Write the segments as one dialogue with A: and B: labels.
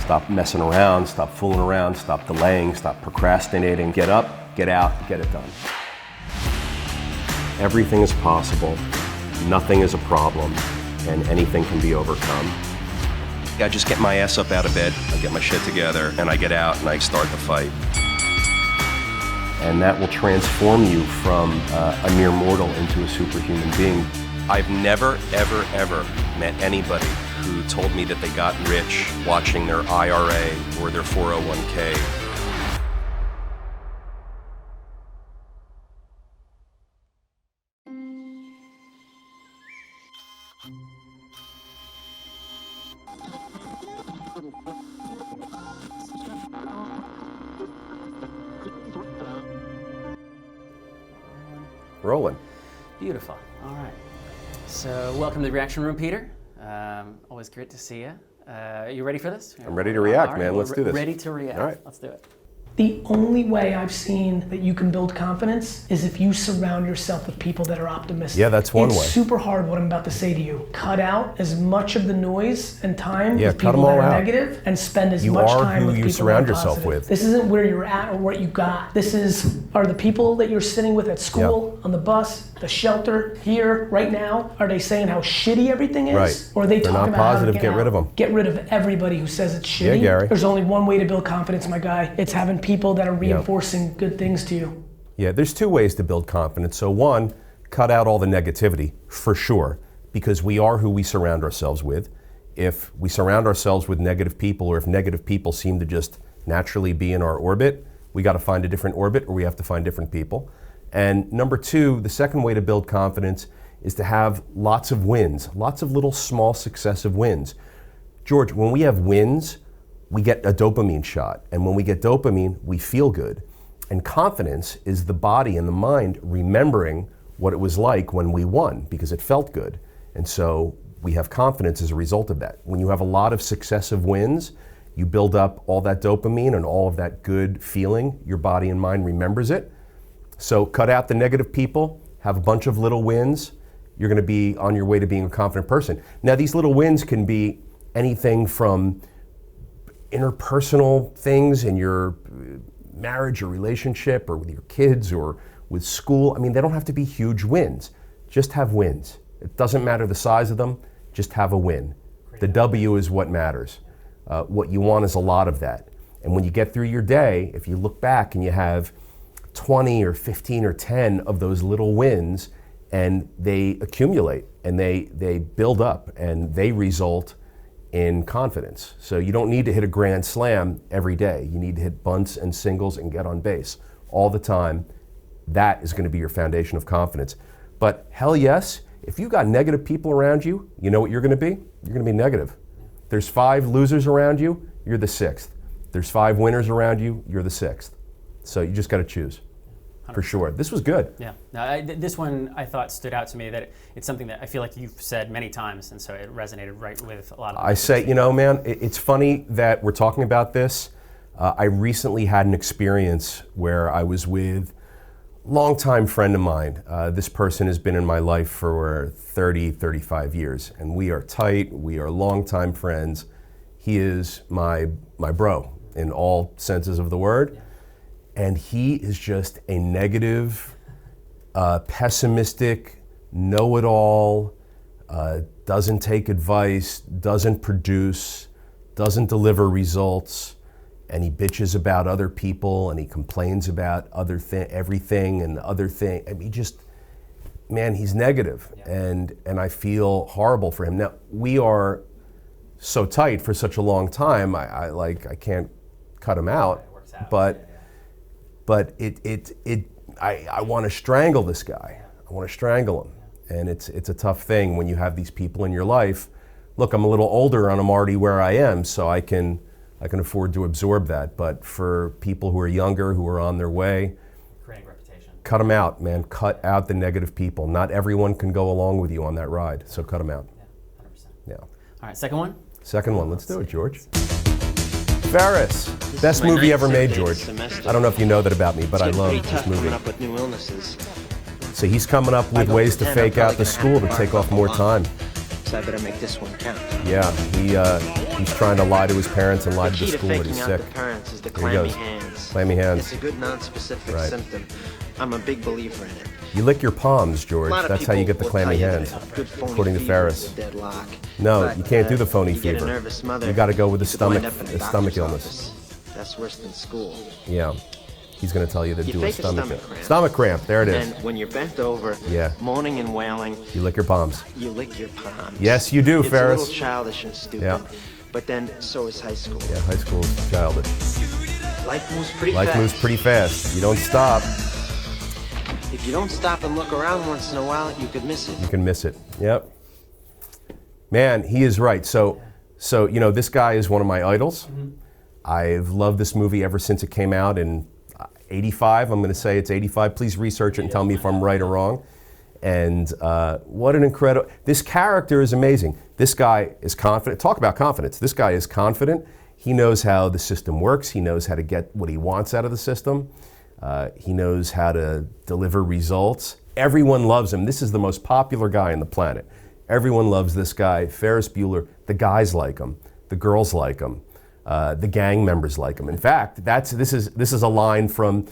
A: Stop messing around, stop fooling around, stop delaying, stop procrastinating. Get up, get out, get it done. Everything is possible, nothing is a problem, and anything can be overcome. I just get my ass up out of bed, I get my shit together, and I get out and I start the fight. And that will transform you from a mere mortal into a superhuman being. I've never, ever, ever met anybody who told me that they got rich watching their IRA or their 401k. Rolling.
B: Beautiful. All right. So welcome to the Reaction Room, Peter. Always great to see you. Are you ready for this?
A: I'm ready to react,
B: right,
A: man. Let's do this.
B: Ready to react.
A: All right.
B: Let's do it.
C: The only way I've seen that you can build confidence is if you surround yourself with people that are optimistic.
A: Yeah, that's one way.
C: It's super hard what I'm about to say to you. Cut out as much of the noise and time with
A: cut
C: people
A: them all
C: that are
A: out.
C: negative and spend as much time with
A: You are who
C: people
A: you
C: that
A: surround
C: are
A: yourself
C: positive.
A: with.
C: This isn't where you're at or what you got. This are the people that you're sitting with at school, on the bus, the shelter, here, right now. Are they saying how shitty everything is?
A: Right.
C: Or are they
A: They're
C: talking
A: not
C: about
A: positive,
C: how to
A: get rid of them.
C: Get rid of everybody who says it's shitty.
A: Yeah, Gary.
C: There's only one way to build confidence, my guy. It's having people that are reinforcing good things to you.
A: Yeah, there's two ways to build confidence. So one, cut out all the negativity, for sure, because we are who we surround ourselves with. If we surround ourselves with negative people, or if negative people seem to just naturally be in our orbit, we got to find a different orbit, or we have to find different people. And number two, the second way to build confidence is to have lots of wins, lots of little small successive wins. George, when we have wins, we get a dopamine shot. And when we get dopamine, we feel good. And confidence is the body and the mind remembering what it was like when we won, because it felt good. And so we have confidence as a result of that. When you have a lot of successive wins, you build up all that dopamine and all of that good feeling. Your body and mind remembers it. So cut out the negative people, have a bunch of little wins. You're going to be on your way to being a confident person. Now, these little wins can be anything from interpersonal things in your marriage or relationship, or with your kids, or with school. I mean, they don't have to be huge wins. Just have wins. It doesn't matter the size of them, just have a win. The W is what matters. What you want is a lot of that. And when you get through your day, if you look back and you have 20 or 15 or 10 of those little wins, and they accumulate and they build up and they result in confidence. So you don't need to hit a grand slam every day. You need to hit bunts and singles and get on base all the time. That is going to be your foundation of confidence. But hell yes, if you got negative people around you, you know what you're going to be? You're going to be negative. There's 5 losers around you, you're the 6th. There's 5 winners around you, you're the 6th. So you just got to choose. 100%. For sure. This was good.
B: Yeah. Now, this one I thought stood out to me, that it's something that I feel like you've said many times, and so it resonated right with a lot of people.
A: I say, you know, man, it's funny that we're talking about this. I recently had an experience where I was with a longtime friend of mine. This person has been in my life for 30, 35 years, and we are tight. We are longtime friends. He is my bro in all senses of the word. Yeah. And he is just a negative, pessimistic, know-it-all, doesn't take advice, doesn't produce, doesn't deliver results, and he bitches about other people, and he complains about everything and other thing. I mean, man, he's negative, yeah. And I feel horrible for him. Now, we are so tight for such a long time. I can't cut him out, but I want to strangle this guy. I want to strangle him. And it's a tough thing when you have these people in your life. Look, I'm a little older and I'm already where I am, so I can afford to absorb that. But for people who are younger, who are on their way,
B: creating reputation.
A: Cut them out, man. Cut out the negative people. Not everyone can go along with you on that ride, so cut them out.
B: Yeah, 100%.
A: Yeah.
B: All right, second one?
A: Second one, let's do it, George. Ferris, best movie ever made, George. I don't know if you know that about me, but I love this movie.
D: Up with new illnesses.
A: So he's coming up with ways to fake out the school to take off more time.
D: so I better make this one count.
A: Yeah, he's trying to lie to his parents and lie to
D: The
A: the
D: key to
A: school that
D: faking
A: he's
D: out
A: sick.
D: the parents is the
A: Here he
D: clammy
A: goes.
D: hands.
A: Clammy hands.
D: It's a good non-specific
A: Right.
D: symptom. I'm a big believer in it.
A: You lick your palms, George.
D: A lot of
A: That's how you
D: people
A: get the
D: will
A: clammy
D: tell you
A: hands,
D: that good phony
A: according to
D: fever
A: Ferris.
D: is a deadlock.
A: No,
D: But,
A: you can't do the phony
D: you get a
A: fever.
D: nervous mother,
A: You got to go with the
D: you could wind
A: stomach,
D: up in a
A: stomach
D: doctor's
A: illness.
D: office. That's worse than school.
A: Yeah, he's going to tell you to
D: You
A: do a
D: fake a
A: stomach
D: stomach cramp.
A: Stomach cramp. There it is.
D: And when you're bent over,
A: Yeah.
D: moaning and wailing,
A: You lick your palms.
D: you lick your palms.
A: Yes, you do,
D: it's
A: Ferris.
D: It's a little childish and stupid.
A: Yeah.
D: But then so is high school.
A: Yeah, high school is childish.
D: Life moves pretty
A: Life
D: fast.
A: moves pretty fast. You don't stop,
D: If you don't stop and look around once in a while, you could miss it.
A: you can miss it. Yep. Man, he is right. So you know, this guy is one of my idols. I've loved this movie ever since it came out in '85. I'm going to say it's '85. Please research it and tell me if I'm right or wrong. And what an incredible, this character is amazing. This guy is confident. Talk about confidence. This guy is confident. He knows how the system works. He knows how to get what he wants out of the system. He knows how to deliver results. Everyone loves him. This is the most popular guy on the planet. Everyone loves this guy, Ferris Bueller. The guys like him. The girls like him. The gang members like him. In fact, this is a line from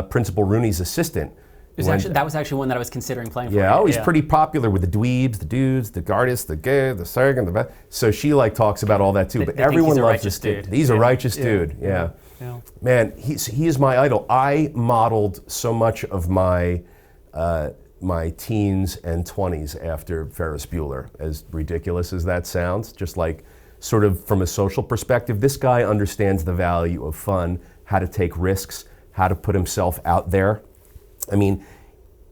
A: Principal Rooney's assistant.
B: That was actually one that I was considering playing for.
A: Yeah,
B: you.
A: he's pretty popular with the dweebs, the dudes, the artists, the gay, the second, the best. So she talks about all that too. But
B: they think
A: everyone
B: he's a
A: loves
B: righteous
A: this dude.
B: dude.
A: He's a
B: Yeah.
A: righteous
B: Yeah.
A: dude. Yeah.
B: Yeah.
A: Man, he is my idol. I modeled so much of my my teens and 20s after Ferris Bueller, as ridiculous as that sounds. Just like sort of from a social perspective, this guy understands the value of fun, how to take risks, how to put himself out there. I mean,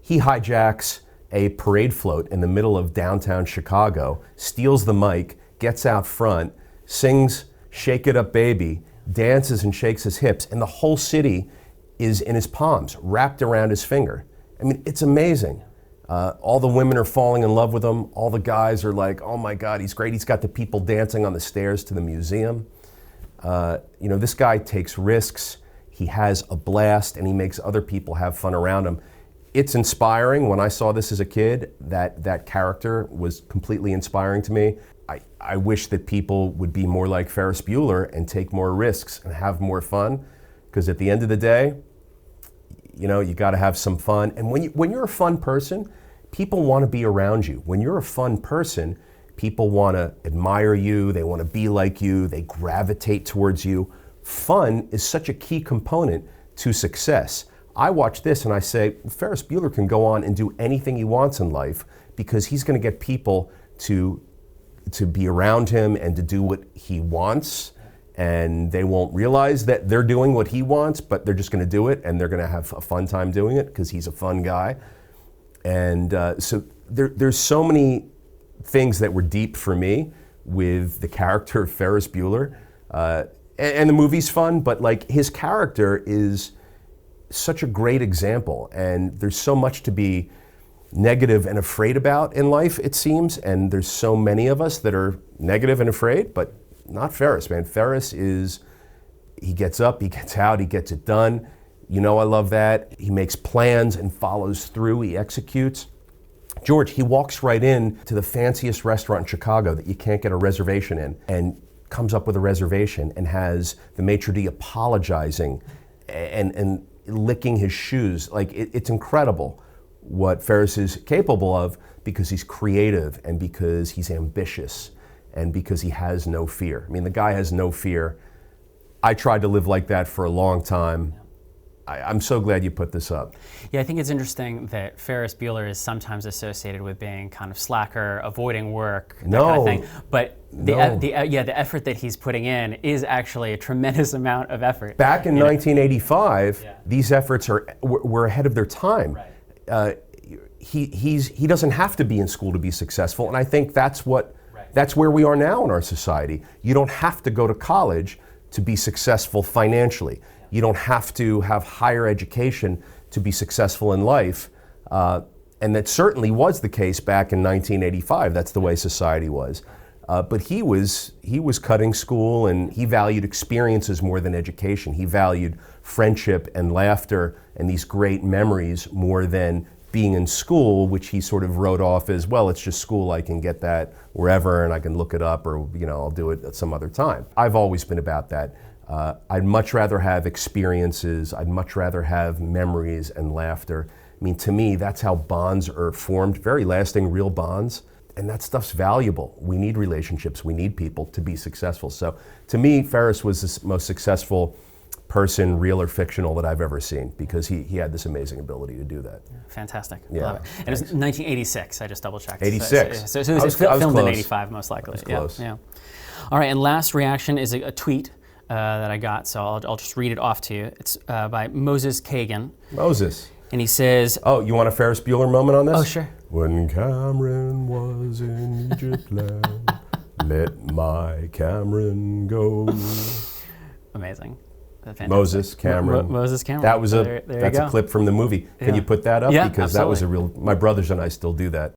A: he hijacks a parade float in the middle of downtown Chicago, steals the mic, gets out front, sings Shake It Up Baby, dances and shakes his hips, and the whole city is in his palms, wrapped around his finger. I mean, it's amazing. All the women are falling in love with him. All the guys are like, oh my God, he's great. He's got the people dancing on the stairs to the museum. You know, this guy takes risks. He has a blast, and he makes other people have fun around him. It's inspiring. When I saw this as a kid, that character was completely inspiring to me. I wish that people would be more like Ferris Bueller and take more risks and have more fun, because at the end of the day, you know, you got to have some fun. And when you're a fun person, people want to be around you. When you're a fun person, people want to admire you, they want to be like you, they gravitate towards you. Fun is such a key component to success. I watch this and I say, Ferris Bueller can go on and do anything he wants in life because he's going to get people to be around him and to do what he wants, and they won't realize that they're doing what he wants, but they're just going to do it, and they're going to have a fun time doing it because he's a fun guy. And so there's so many things that were deep for me with the character of Ferris Bueller. And the movie's fun, but like his character is such a great example, and there's so much to be negative and afraid about in life, it seems, and there's so many of us that are negative and afraid, but not Ferris, man. Ferris he gets up, he gets out, he gets it done. You know, I love that. He makes plans and follows through, he executes. George, he walks right in to the fanciest restaurant in Chicago that you can't get a reservation in, and comes up with a reservation and has the maitre d' apologizing and licking his shoes. Like, it's incredible what Ferris is capable of, because he's creative and because he's ambitious and because he has no fear. I mean, the guy has no fear. I tried to live like that for a long time. I'm so glad you put this up.
B: Yeah, I think it's interesting that Ferris Bueller is sometimes associated with being kind of slacker, avoiding work, that kind of thing. But the effort that he's putting in is actually a tremendous amount of effort.
A: Back in 1985, these efforts were ahead of their time.
B: Right.
A: He doesn't have to be in school to be successful, and I think that's where we are now in our society. You don't have to go to college to be successful financially. You don't have to have higher education to be successful in life. And that certainly was the case back in 1985. That's the way society was. But he was cutting school, and he valued experiences more than education. He valued friendship and laughter and these great memories more than being in school, which he sort of wrote off as, well, it's just school, I can get that wherever and I can look it up, or I'll do it at some other time. I've always been about that. I'd much rather have experiences, I'd much rather have memories and laughter. I mean, to me, that's how bonds are formed, very lasting, real bonds, and that stuff's valuable. We need relationships, we need people to be successful. So to me, Ferris was the most successful person, real or fictional, that I've ever seen, because he had this amazing ability to do that.
B: Fantastic.
A: Yeah.
B: Love it. And it was 1986, I just double checked.
A: 86.
B: So it was filmed in 85, most likely.
A: I was close.
B: Yeah. All right, and last reaction is a tweet that I got, so I'll just read it off to you. It's by Moses Kagan.
A: Moses.
B: And he says...
A: Oh, you want a Ferris Bueller moment on this?
B: Oh, sure.
A: When Cameron was in Egypt land, let my Cameron go.
B: Amazing.
A: Moses Cameron.
B: Moses Cameron.
A: That was
B: that's
A: a clip from the movie. Can you put that up?
B: Yeah,
A: because
B: absolutely.
A: that was a real. My brothers and I still do that.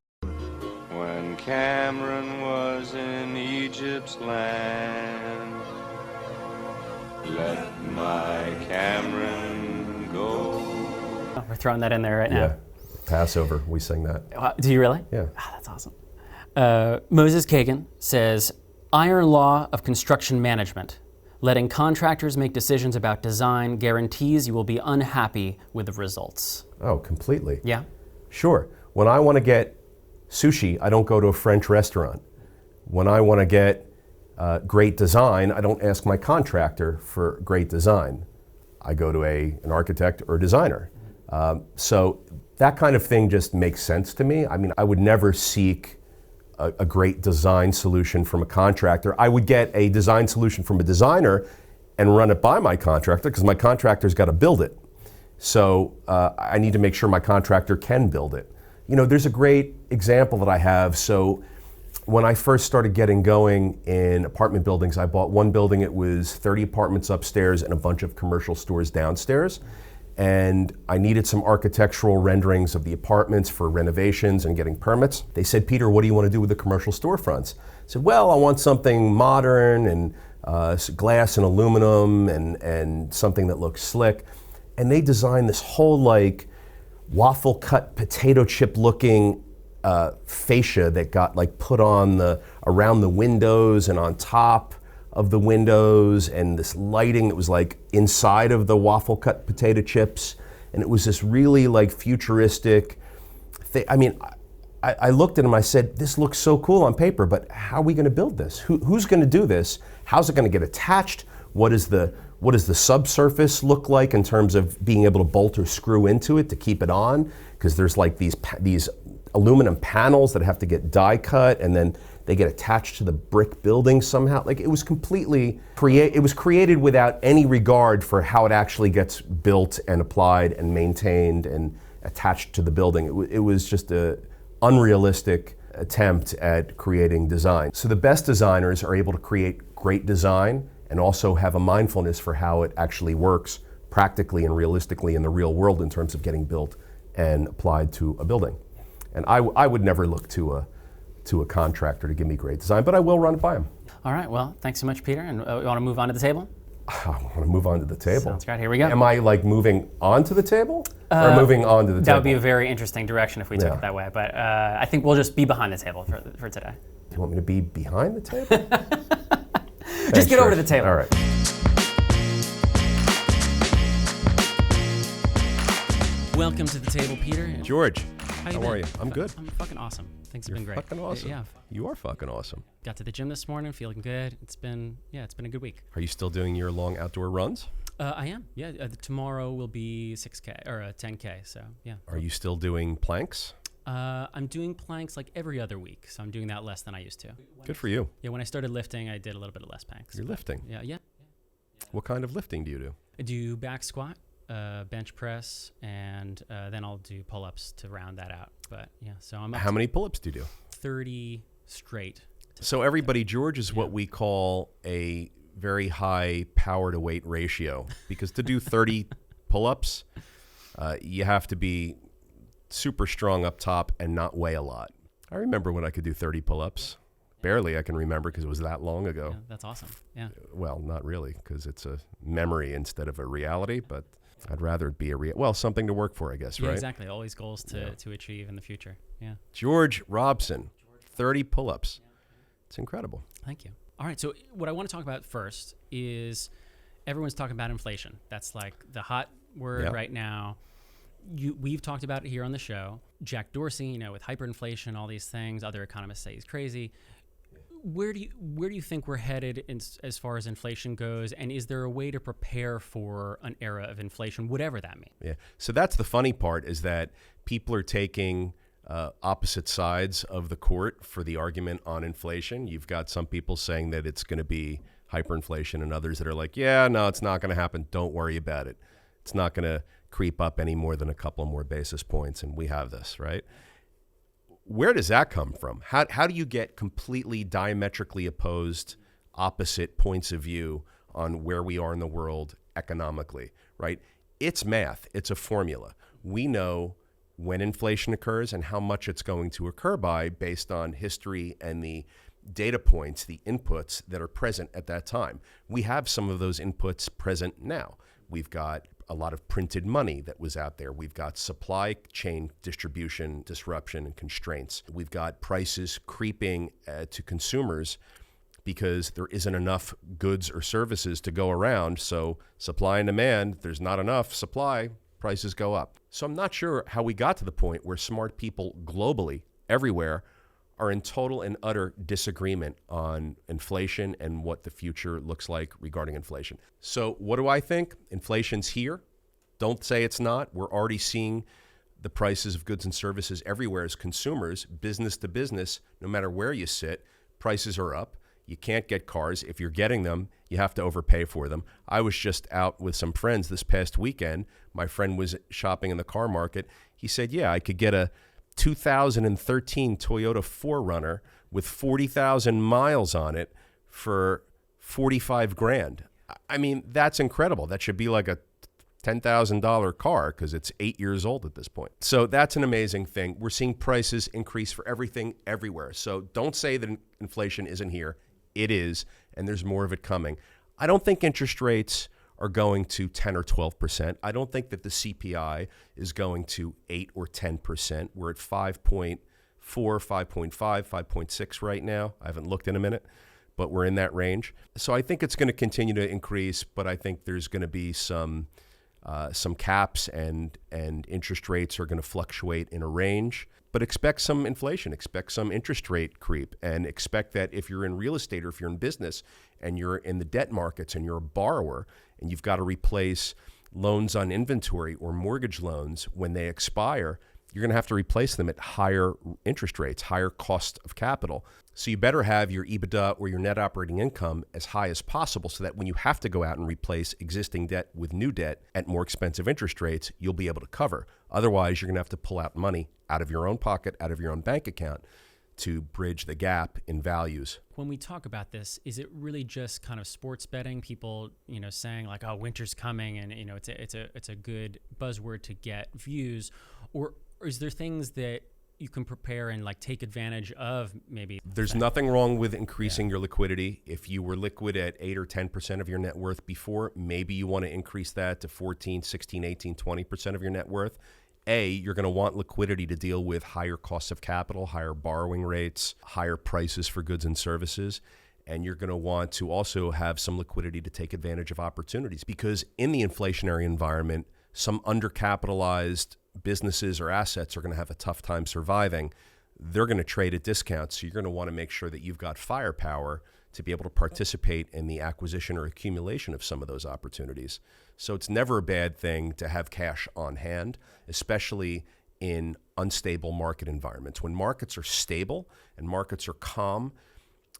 E: When Cameron was in Egypt's land, let my Cameron go.
B: Oh, we're throwing that in there right now.
A: Yeah, Passover. We sing that.
B: Do you really?
A: Yeah.
B: Oh, that's awesome. Moses Kagan says, iron law of construction management. Letting contractors make decisions about design guarantees you will be unhappy with the results.
A: Oh, completely.
B: Yeah?
A: Sure. When I want to get sushi, I don't go to a French restaurant. When I want to get great design, I don't ask my contractor for great design. I go to an architect or a designer. So that kind of thing just makes sense to me. I mean, I would never seek a great design solution from a contractor. I would get a design solution from a designer and run it by my contractor, because my contractor's got to build it. So I need to make sure my contractor can build it. There's a great example that I have. So when I first started getting going in apartment buildings, I bought one building. It was 30 apartments upstairs and a bunch of commercial stores downstairs. And I needed some architectural renderings of the apartments for renovations and getting permits. They said, Peter, what do you want to do with the commercial storefronts? I said, well, I want something modern and glass and aluminum and something that looks slick. And they designed this whole waffle cut potato chip looking fascia that got put on around the windows and on top of the windows, and this lighting that was inside of the waffle cut potato chips, and it was this really futuristic thing. I mean, I looked at them, I said, this looks so cool on paper, but how are we going to build this? Who's going to do this? How's it going to get attached? What does the subsurface look like in terms of being able to bolt or screw into it to keep it on? Because there's these aluminum panels that have to get die cut, and then they get attached to the brick building somehow. It was it was created without any regard for how it actually gets built and applied and maintained and attached to the building. It was just an unrealistic attempt at creating design. So the best designers are able to create great design and also have a mindfulness for how it actually works practically and realistically in the real world in terms of getting built and applied to a building. And I would never look to a contractor to give me great design, but I will run it by him.
B: All right, well, thanks so much, Peter. And we want to move on to the table?
A: I want to move on to the table.
B: Sounds great, here we go.
A: Am I moving on to the table or moving on to the table?
B: That would be a very interesting direction if we took it that way, but I think we'll just be behind the table for today.
A: Do you want me to be behind the table?
B: Just get over to the table.
A: All right.
B: Welcome to the table, Peter.
A: George,
B: How
A: are you? I'm good.
B: I'm fucking awesome. Things have been great.
A: Fucking awesome.
B: Yeah.
A: You are fucking awesome.
B: Got to the gym this morning, feeling good. It's been a good week.
A: Are you still doing your long outdoor runs?
B: I am. Yeah. Tomorrow will be 6K or 10K. So yeah.
A: Are you still doing planks?
B: I'm doing planks every other week, so I'm doing that less than I used to.
A: Good for you.
B: Yeah. When I started lifting, I did a little bit of less planks.
A: You're lifting.
B: Yeah.
A: What kind of lifting do you do?
B: I do back squat, bench press, and then I'll do pull-ups to round that out. But yeah, so I'm up
A: How many pull-ups do you do?
B: 30 straight.
A: So everybody, George is what we call a very high power to weight ratio, because to do 30 pull-ups, you have to be super strong up top and not weigh a lot. I remember when I could do 30 pull-ups. Barely I can remember because it was that long ago.
B: Yeah, that's awesome. Yeah.
A: Well, not really, because it's a memory instead of a reality, but I'd rather it be something to work for, I guess,
B: yeah,
A: right?
B: Exactly. Always goals to achieve in the future. Yeah.
A: George Robson, 30 pull-ups. It's incredible.
B: Thank you. All right. So what I want to talk about first is everyone's talking about inflation. That's like the hot word right now. We've talked about it here on the show. Jack Dorsey, with hyperinflation, all these things, other economists say he's crazy. Where do you think we're headed as far as inflation goes, and is there a way to prepare for an era of inflation, whatever that means?
A: Yeah. So that's the funny part, is that people are taking opposite sides of the court for the argument on inflation. You've got some people saying that it's going to be hyperinflation, and others that are like, yeah, no, it's not going to happen. Don't worry about it. It's not going to creep up any more than a couple more basis points, and we have this, right? Where does that come from? How do you get completely diametrically opposed, opposite points of view on where we are in the world economically, right? It's math. It's a formula. We know when inflation occurs and how much it's going to occur by based on history and the data points, the inputs that are present at that time. We have some of those inputs present now. We've got a lot of printed money that was out there. We've got supply chain distribution, disruption, and constraints. We've got prices creeping to consumers because there isn't enough goods or services to go around. So supply and demand, there's not enough supply, prices go up. So I'm not sure how we got to the point where smart people globally, everywhere, are in total and utter disagreement on inflation and what the future looks like regarding inflation. So what do I think? Inflation's here. Don't say it's not. We're already seeing the prices of goods and services everywhere as consumers, business to business, no matter where you sit, prices are up. You can't get cars. If you're getting them, you have to overpay for them. I was just out with some friends this past weekend. My friend was shopping in the car market. He said, yeah, I could get a 2013 Toyota 4Runner with 40,000 miles on it for 45 grand. I mean, that's incredible. That should be like a $10,000 car because it's 8 years old at this point. So that's an amazing thing. We're seeing prices increase for everything everywhere. So don't say that inflation isn't here. It is, and there's more of it coming. I don't think interest rates are going to 10 or 12%. I don't think that the CPI is going to 8 or 10%. We're at 5.4, 5.5, 5.6 right now. I haven't looked in a minute, but we're in that range. So I think it's going to continue to increase, but I think there's going to be some caps and interest rates are going to fluctuate in a range. But expect some inflation, expect some interest rate creep, and expect that if you're in real estate or if you're in business and you're in the debt markets and you're a borrower and you've got to replace loans on inventory or mortgage loans when they expire, you're going to have to replace them at higher interest rates, higher cost of capital. So you better have your EBITDA or your net operating income as high as possible so that when you have to go out and replace existing debt with new debt at more expensive interest rates, you'll be able to cover. Otherwise, you're going to have to pull out money out of your own pocket, out of your own bank account to bridge the gap in values.
B: When we talk about this, is it really just kind of sports betting? People, saying like, "Oh, winter's coming," and it's a good buzzword to get views, or is there things that you can prepare and like take advantage of? Maybe
A: there's nothing wrong with increasing your liquidity. If you were liquid at 8 or 10% of your net worth before, maybe you want to increase that to 14, 16, 18, 20% of your net worth. You're going to want liquidity to deal with higher costs of capital, higher borrowing rates, higher prices for goods and services. And you're going to want to also have some liquidity to take advantage of opportunities, because in the inflationary environment, some undercapitalized businesses or assets are going to have a tough time surviving. They're going to trade at discounts. So you're going to want to make sure that you've got firepower to be able to participate in the acquisition or accumulation of some of those opportunities. So it's never a bad thing to have cash on hand, especially in unstable market environments. When markets are stable and markets are calm,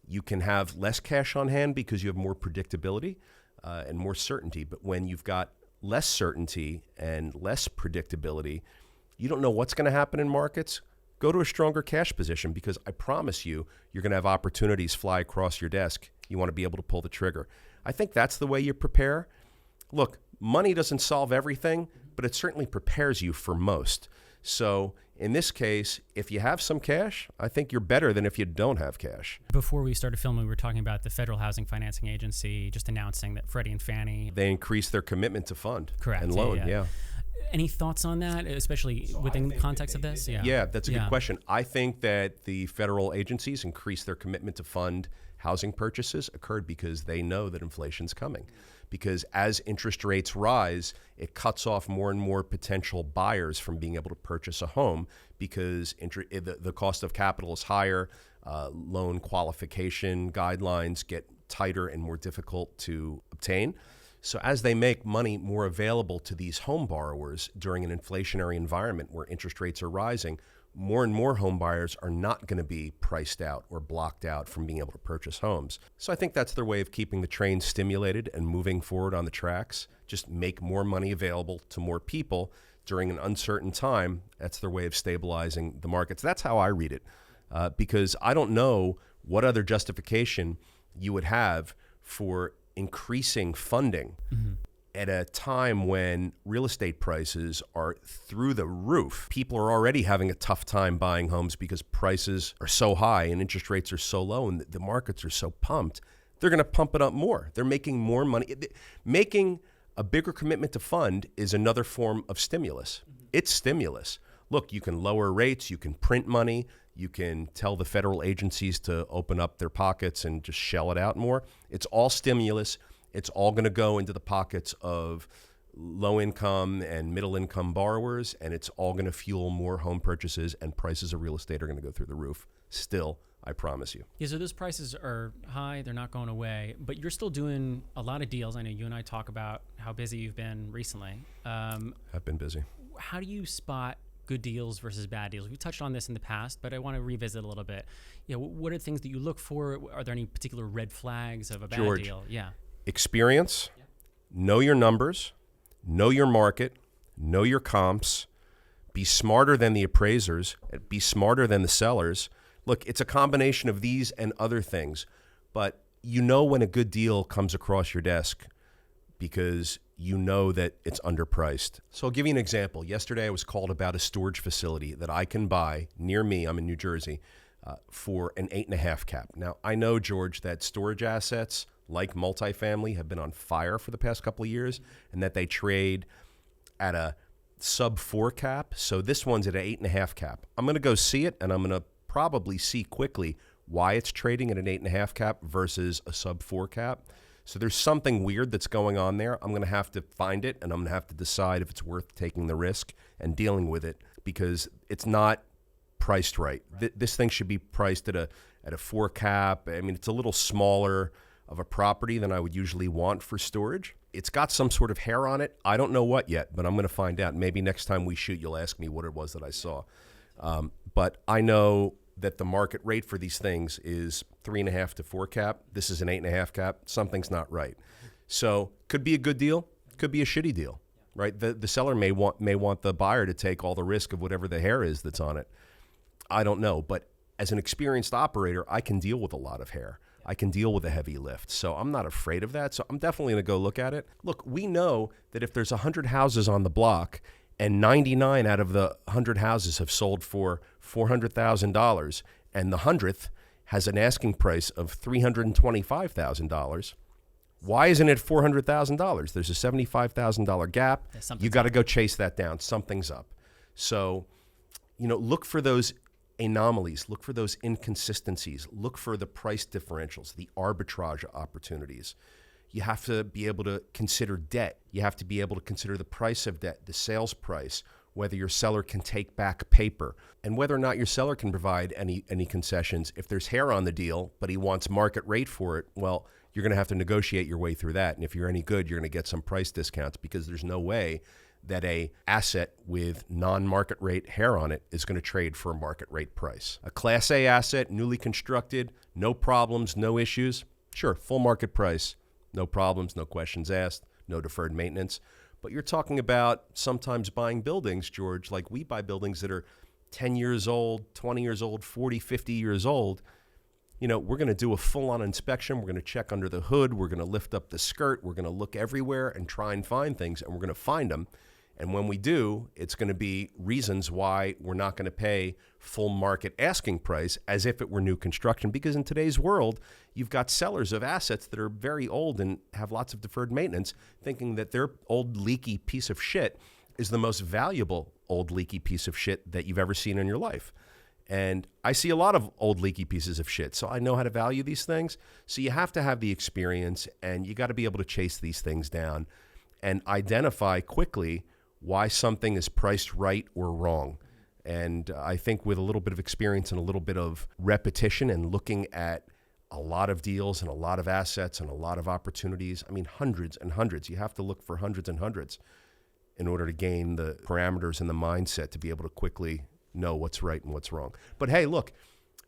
A: you can have less cash on hand because you have more predictability and more certainty. But when you've got less certainty and less predictability, you don't know what's going to happen in markets, go to a stronger cash position, because I promise you, you're going to have opportunities fly across your desk. You want to be able to pull the trigger. I think that's the way you prepare. Look, money doesn't solve everything, but it certainly prepares you for most. So in this case, if you have some cash, I think you're better than if you don't have cash.
B: Before we started filming, we were talking about the Federal Housing Financing Agency just announcing that Freddie and Fannie...
A: They increased their commitment to fund
B: Correct,
A: and loan, yeah.
B: Any thoughts on that, especially within the context of this?
A: Yeah, that's a good question. I think that the federal agencies increased their commitment to fund housing purchases occurred because they know that inflation's coming. Because as interest rates rise, it cuts off more and more potential buyers from being able to purchase a home because the cost of capital is higher, loan qualification guidelines get tighter and more difficult to obtain. So as they make money more available to these home borrowers during an inflationary environment where interest rates are rising, more and more home buyers are not going to be priced out or blocked out from being able to purchase homes. So I think that's their way of keeping the train stimulated and moving forward on the tracks. Just make more money available to more people during an uncertain time. That's their way of stabilizing the markets. That's how I read it, because I don't know what other justification you would have for increasing funding at a time when real estate prices are through the roof. People are already having a tough time buying homes because prices are so high and interest rates are so low and the markets are so pumped. They're going to pump it up more. They're making more money. Making a bigger commitment to fund is another form of stimulus. It's stimulus. Look, you can lower rates, you can print money, you can tell the federal agencies to open up their pockets and just shell it out more. It's all stimulus. It's all going to go into the pockets of low-income and middle-income borrowers, and it's all going to fuel more home purchases, and prices of real estate are going to go through the roof still, I promise you.
B: Yeah, so those prices are high. They're not going away, but you're still doing a lot of deals. I know you and I talk about how busy you've been recently.
A: I've been busy.
B: How do you spot good deals versus bad deals? We've touched on this in the past, but I want to revisit a little bit. What are things that you look for? Are there any particular red flags of a bad deal? Yeah.
A: Experience, know your numbers, know your market, know your comps, be smarter than the appraisers, be smarter than the sellers. Look, it's a combination of these and other things, but you know when a good deal comes across your desk because you know that it's underpriced. So I'll give you an example. Yesterday I was called about a storage facility that I can buy near me, I'm in New Jersey, for an 8.5 cap. Now, I know, George, that storage assets like multifamily have been on fire for the past couple of years and that they trade at a sub 4 cap. So this one's at an 8.5 cap. I'm going to go see it and I'm going to probably see quickly why it's trading at an 8.5 cap versus a sub 4 cap. So there's something weird that's going on there. I'm going to have to find it and I'm going to have to decide if it's worth taking the risk and dealing with it because it's not priced right. This thing should be priced at a 4 cap. I mean, it's a little smaller of a property than I would usually want for storage. It's got some sort of hair on it. I don't know what yet, but I'm going to find out. Maybe next time we shoot, you'll ask me what it was that I saw. But I know that the market rate for these things is 3.5 to 4 cap. This is an 8.5 cap. Something's not right. So could be a good deal, could be a shitty deal, right? The seller may want the buyer to take all the risk of whatever the hair is that's on it. I don't know, but as an experienced operator, I can deal with a lot of hair. I can deal with a heavy lift. So I'm not afraid of that. So I'm definitely going to go look at it. Look, we know that if there's 100 houses on the block and 99 out of the 100 houses have sold for $400,000 and the 100th has an asking price of $325,000, why isn't it $400,000? There's a $75,000 gap. You got to go chase that down. Something's up. So, look for those anomalies, look for those inconsistencies, look for the price differentials, the arbitrage opportunities. You have to be able to consider debt. You have to be able to consider the price of debt, the sales price, whether your seller can take back paper, and whether or not your seller can provide any concessions. If there's hair on the deal, but he wants market rate for it, well, you're going to have to negotiate your way through that. And if you're any good, you're going to get some price discounts because there's no way that a asset with non-market rate hair on it is going to trade for a market rate price. A Class A asset, newly constructed, no problems, no issues, sure, full market price, no problems, no questions asked, no deferred maintenance. But you're talking about sometimes buying buildings, George, like we buy buildings that are 10 years old, 20 years old, 40, 50 years old. We're going to do a full-on inspection. We're going to check under the hood. We're going to lift up the skirt. We're going to look everywhere and try and find things, and we're going to find them. And when we do, it's going to be reasons why we're not going to pay full market asking price as if it were new construction. Because in today's world, you've got sellers of assets that are very old and have lots of deferred maintenance, thinking that their old leaky piece of shit is the most valuable old leaky piece of shit that you've ever seen in your life. And I see a lot of old leaky pieces of shit, so I know how to value these things. So you have to have the experience, and you got to be able to chase these things down and identify quickly why something is priced right or wrong. And I think with a little bit of experience and a little bit of repetition and looking at a lot of deals and a lot of assets and a lot of opportunities, I mean, hundreds and hundreds. You have to look for hundreds and hundreds in order to gain the parameters and the mindset to be able to quickly know what's right and what's wrong. But hey, look,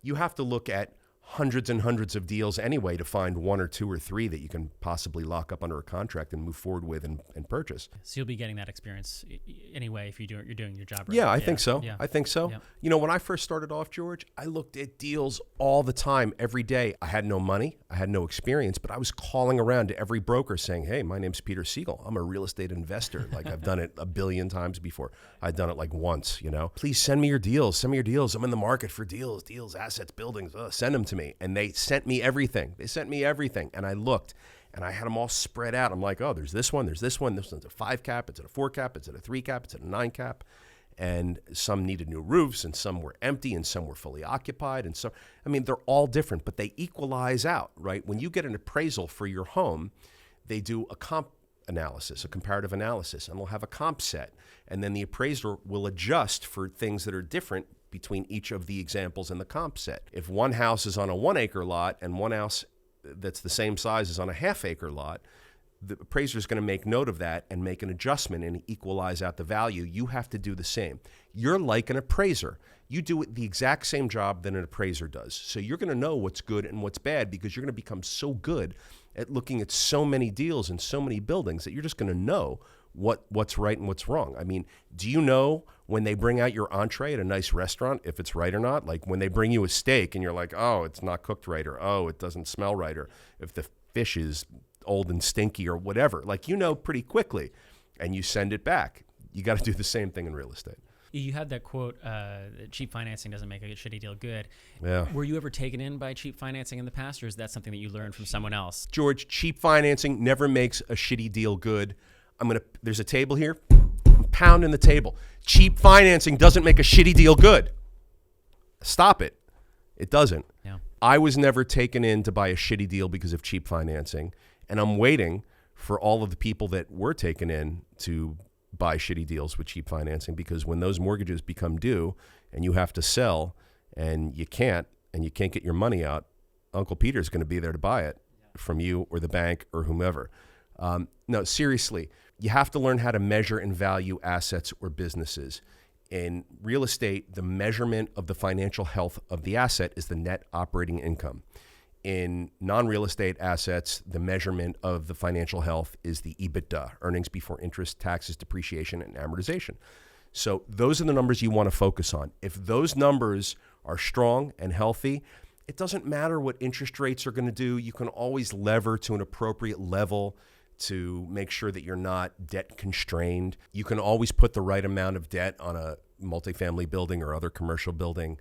A: you have to look at hundreds and hundreds of deals anyway to find one or two or three that you can possibly lock up under a contract and move forward with and purchase.
B: So you'll be getting that experience anyway if you're doing your job right.
A: Yeah, I think so.
B: Yeah.
A: I think so.
B: Yeah.
A: You know, when I first started off, George, I looked at deals all the time, every day. I had no money. I had no experience, but I was calling around to every broker saying, hey, my name's Peter Siegel. I'm a real estate investor. Like, I've done it a billion times before. I'd done it like once, you know. Please send me your deals. Send me your deals. I'm in the market for deals, assets, buildings. Send them to me. And they sent me everything. And I looked, and I had them all spread out. I'm like, oh, there's this one. This one's a 5 cap. It's at a 4 cap. It's at a 3 cap. It's at a 9 cap. And some needed new roofs, and some were empty, and some were fully occupied. And so, I mean, they're all different, but they equalize out, right? When you get an appraisal for your home, they do a comp analysis, a comparative analysis, and they'll have a comp set. And then the appraiser will adjust for things that are different between each of the examples in the comp set. If one house is on a 1 acre lot and one house that's the same size is on a half acre lot, the appraiser is going to make note of that and make an adjustment and equalize out the value. You have to do the same. You're like an appraiser. You do the exact same job that an appraiser does. So you're going to know what's good and what's bad because you're going to become so good at looking at so many deals and so many buildings that you're just going to know what's right and what's wrong. I mean, do you know when they bring out your entree at a nice restaurant if it's right or not? Like when they bring you a steak and you're like, oh, it's not cooked right, or oh, it doesn't smell right, or if the fish is old and stinky or whatever. Like, you know pretty quickly, and you send it back. You got to do the same thing in real estate.
B: You had that quote, cheap financing doesn't make a shitty deal good.
A: Yeah.
B: Were you ever taken in by cheap financing in the past, or is that something that you learned from someone else?
A: George, cheap financing never makes a shitty deal good. There's a table here. I'm pounding the table. Cheap financing doesn't make a shitty deal good. Stop it. It doesn't.
B: Yeah.
A: I was never taken in to buy a shitty deal because of cheap financing. And I'm waiting for all of the people that were taken in to buy shitty deals with cheap financing, because when those mortgages become due and you have to sell and you can't get your money out, Uncle Peter's going to be there to buy it from you or the bank or whomever. No, seriously, you have to learn how to measure and value assets or businesses. In real estate, the measurement of the financial health of the asset is the net operating income. In non-real estate assets, the measurement of the financial health is the EBITDA, earnings before interest, taxes, depreciation, and amortization. So those are the numbers you want to focus on. If those numbers are strong and healthy, it doesn't matter what interest rates are going to do. You can always lever to an appropriate level to make sure that you're not debt constrained. You can always put the right amount of debt on a multifamily building or other commercial building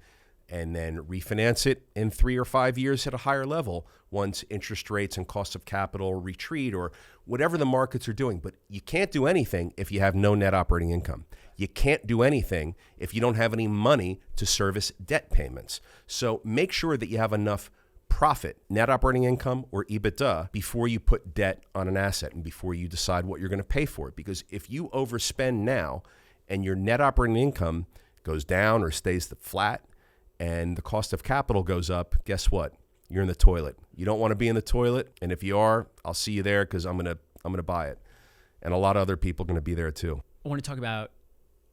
A: and then refinance it in 3 or 5 years at a higher level once interest rates and cost of capital retreat or whatever the markets are doing. But you can't do anything if you have no net operating income. You can't do anything if you don't have any money to service debt payments. So make sure that you have enough profit, net operating income or EBITDA, before you put debt on an asset and before you decide what you're going to pay for it. Because if you overspend now and your net operating income goes down or stays flat, and the cost of capital goes up, guess what? You're in the toilet. You don't want to be in the toilet, and if you are, I'll see you there because I'm gonna buy it. And a lot of other people are going to be there too.
B: I want to talk about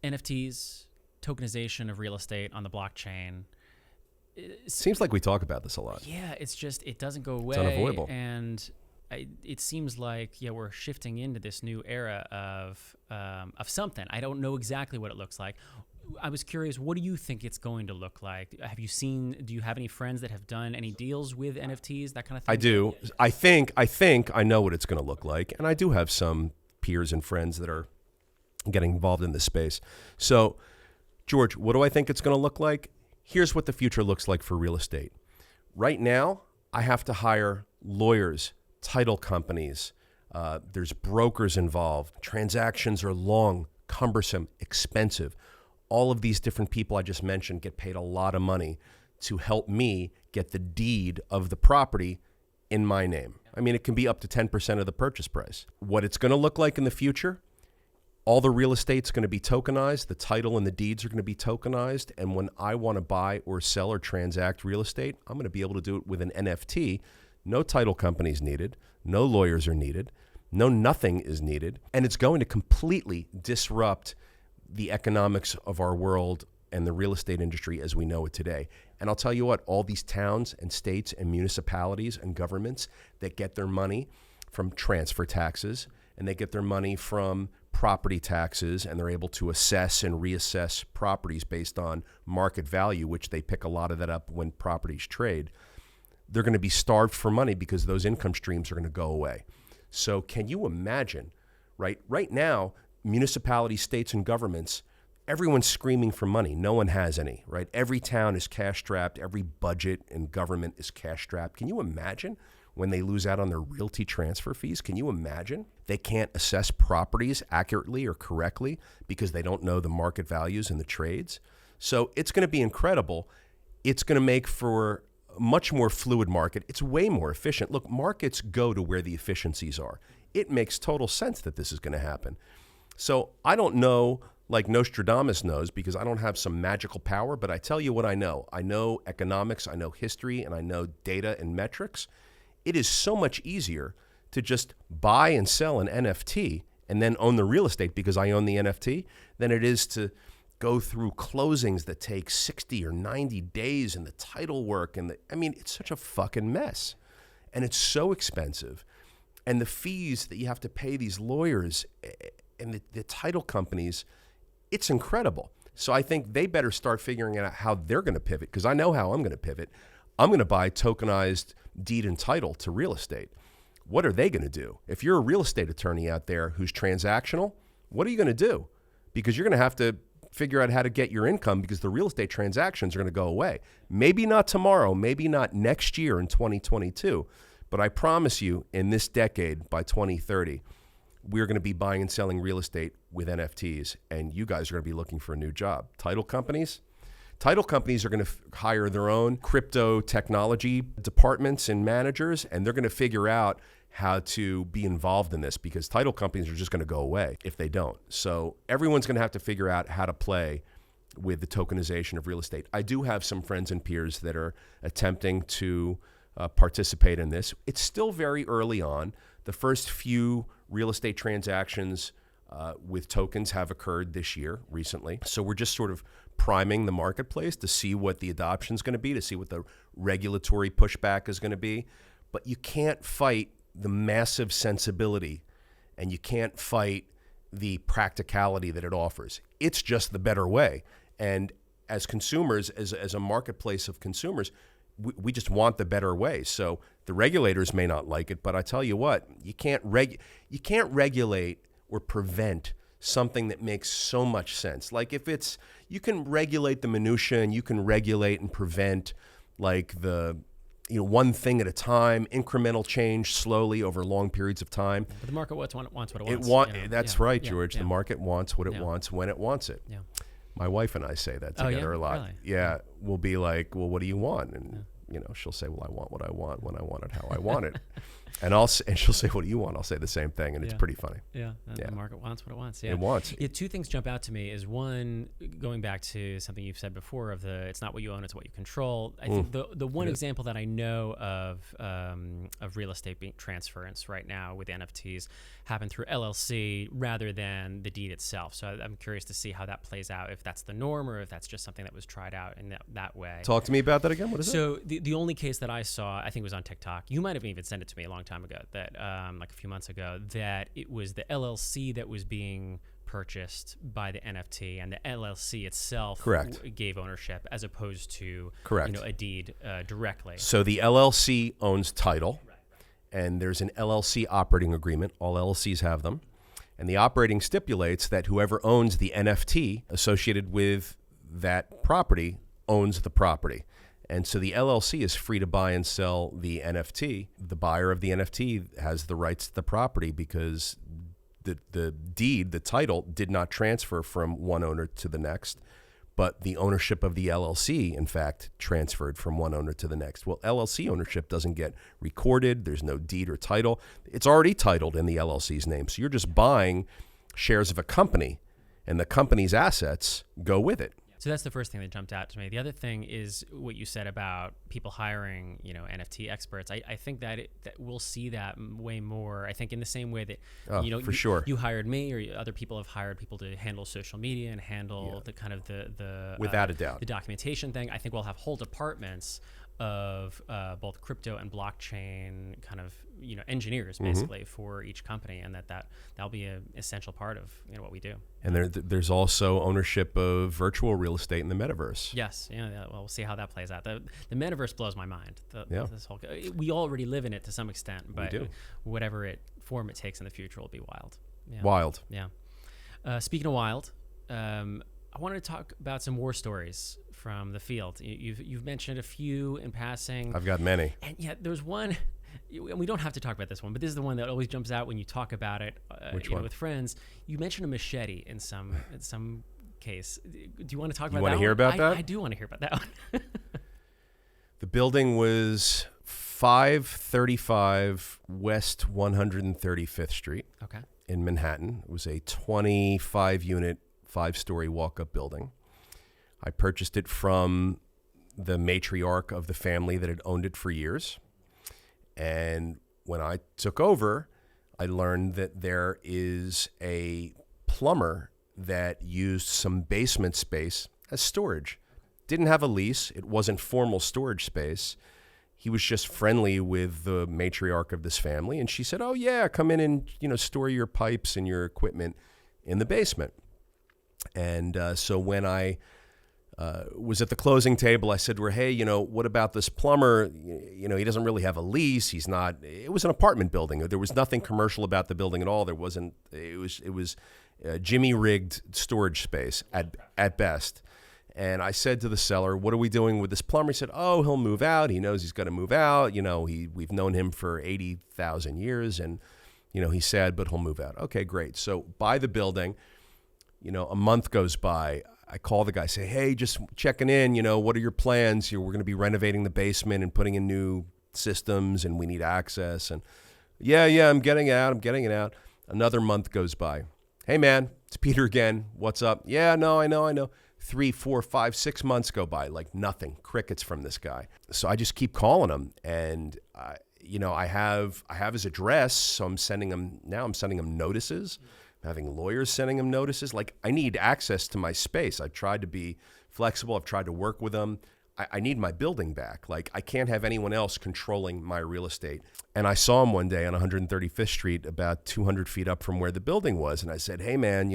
B: NFTs, tokenization of real estate on the blockchain.
A: Seems like we talk about this a lot.
B: Yeah, it's just, it doesn't go away.
A: It's unavoidable.
B: And it seems like, we're shifting into this new era of something. I don't know exactly what it looks like. I was curious, what do you think it's going to look like? Do you have any friends that have done any deals with NFTs, that kind of thing?
A: I do. I think I know what it's going to look like. And I do have some peers and friends that are getting involved in this space. So, George, what do I think it's going to look like? Here's what the future looks like for real estate. Right now, I have to hire lawyers, title companies. There's brokers involved. Transactions are long, cumbersome, expensive. All of these different people I just mentioned get paid a lot of money to help me get the deed of the property in my name. I mean, it can be up to 10% of the purchase price. What it's going to look like in the future, all the real estate's going to be tokenized. The title and the deeds are going to be tokenized. And when I want to buy or sell or transact real estate, I'm going to be able to do it with an NFT. No title companies needed. No lawyers are needed. No nothing is needed. And it's going to completely disrupt the economics of our world and the real estate industry as we know it today. And I'll tell you what, all these towns and states and municipalities and governments that get their money from transfer taxes and they get their money from property taxes and they're able to assess and reassess properties based on market value, which they pick a lot of that up when properties trade, they're going to be starved for money because those income streams are going to go away. So can you imagine, right now, municipalities, states, and governments, everyone's screaming for money. No one has any, right? Every town is cash-strapped. Every budget and government is cash-strapped. Can you imagine when they lose out on their realty transfer fees? Can you imagine? They can't assess properties accurately or correctly because they don't know the market values and the trades. So it's going to be incredible. It's going to make for a much more fluid market. It's way more efficient. Look, markets go to where the efficiencies are. It makes total sense that this is going to happen. So I don't know like Nostradamus knows because I don't have some magical power, but I tell you what I know. I know economics, I know history, and I know data and metrics. It is so much easier to just buy and sell an NFT and then own the real estate because I own the NFT than it is to go through closings that take 60 or 90 days and the title work. It's such a fucking mess. And it's so expensive. And the fees that you have to pay these lawyers and the title companies, it's incredible. So I think they better start figuring out how they're going to pivot because I know how I'm going to pivot. I'm going to buy tokenized deed and title to real estate. What are they going to do? If you're a real estate attorney out there who's transactional, what are you going to do? Because you're going to have to figure out how to get your income because the real estate transactions are going to go away. Maybe not tomorrow, maybe not next year in 2022, but I promise you in this decade by 2030, we're going to be buying and selling real estate with NFTs, and you guys are going to be looking for a new job. Title companies are going to hire their own crypto technology departments and managers, and they're going to figure out how to be involved in this because title companies are just going to go away if they don't. So everyone's going to have to figure out how to play with the tokenization of real estate. I do have some friends and peers that are attempting to participate in this. It's still very early on. The first few real estate transactions with tokens have occurred this year recently. So we're just sort of priming the marketplace to see what the adoption is going to be, to see what the regulatory pushback is going to be. But you can't fight the massive sensibility and you can't fight the practicality that it offers. It's just the better way. And as consumers, as a marketplace of consumers, we just want the better way. So the regulators may not like it, but I tell you what, you can't regulate or prevent something that makes so much sense. Like if it's, you can regulate the minutia and you can regulate and prevent like one thing at a time, incremental change slowly over long periods of time.
B: But the market wants what it wants.
A: That's right, George. The market wants what it wants when it wants it. Yeah. My wife and I say that together a lot.
B: Really?
A: Yeah, we'll be like, well, what do you want? And she'll say, well, I want what I want when I want it, how I want it. And she'll say, what do you want? I'll say the same thing, and it's pretty funny.
B: Yeah, the market wants what it wants. Yeah.
A: It wants.
B: Yeah, two things jump out to me is one, going back to something you've said before of it's not what you own, it's what you control. I think the one example that I know of real estate being transference right now with NFTs happened through LLC rather than the deed itself. So I'm curious to see how that plays out, if that's the norm or if that's just something that was tried out in that way.
A: Talk to me about that again. What is it?
B: So the only case that I saw, I think it was on TikTok. You might have even sent it to me a long time ago, that like a few months ago, that it was the LLC that was being purchased by the NFT, and the LLC itself gave ownership as opposed to a deed directly.
A: So the LLC owns title, and there's an LLC operating agreement. All LLCs have them. And the operating stipulates that whoever owns the NFT associated with that property owns the property. And so the LLC is free to buy and sell the NFT. The buyer of the NFT has the rights to the property because the deed, the title, did not transfer from one owner to the next, but the ownership of the LLC, in fact, transferred from one owner to the next. Well, LLC ownership doesn't get recorded. There's no deed or title. It's already titled in the LLC's name. So you're just buying shares of a company, and the company's assets go with it.
B: So that's the first thing that jumped out to me. The other thing is what you said about people hiring, NFT experts. I think that we'll see that way more. I think in the same way that,
A: for sure,
B: you hired me, or other people have hired people to handle social media and handle the kind of the
A: without a doubt,
B: the documentation thing. I think we'll have whole departments of both crypto and blockchain kind of engineers basically for each company, and that'll be an essential part of what we do.
A: And there's also ownership of virtual real estate in the metaverse.
B: Yes, well, we'll see how that plays out. The metaverse blows my mind. This whole, we already live in it to some extent, but whatever form it takes in the future will be wild. Yeah.
A: Wild.
B: Yeah. Speaking of wild, I wanted to talk about some war stories from the field. You've mentioned a few in passing.
A: I've got many.
B: And yet there's one, and we don't have to talk about this one, but this is the one that always jumps out when you talk about it.
A: Which one?
B: With friends. You mentioned a machete in some case. Do you want to talk about that?
A: You want to hear about that?
B: I do want to hear about that one.
A: The building was 535 West 135th Street in Manhattan. It was a 25-unit, 5-story walk-up building. I purchased it from the matriarch of the family that had owned it for years. And when I took over, I learned that there is a plumber that used some basement space as storage. Didn't have a lease. It wasn't formal storage space. He was just friendly with the matriarch of this family. And she said, oh, yeah, come in and store your pipes and your equipment in the basement. And so when I was at the closing table, I said to her, hey, what about this plumber? He doesn't really have a lease. It was an apartment building. There was nothing commercial about the building at all. It was Jimmy rigged storage space at best. And I said to the seller, what are we doing with this plumber? He said, oh, he'll move out. He knows he's going to move out. We've known him for 80,000 years. And, he's sad, but he'll move out. Okay, great. So buy the building. A month goes by. I call the guy, say, hey, just checking in, what are your plans? We're going to be renovating the basement and putting in new systems, and we need access. And yeah, I'm getting it out. Another month goes by. Hey, man, it's Peter again. What's up? Yeah, no, I know. 3, 4, 5, 6 months go by, like nothing, crickets from this guy. So I just keep calling him, and I have his address, so I'm sending him notices. I'm having lawyers sending him notices. Like, I need access to my space. I've tried to be flexible. I've tried to work with him. I need my building back. Like, I can't have anyone else controlling my real estate. And I saw him one day on 135th Street, about 200 feet up from where the building was. And I said, hey, man,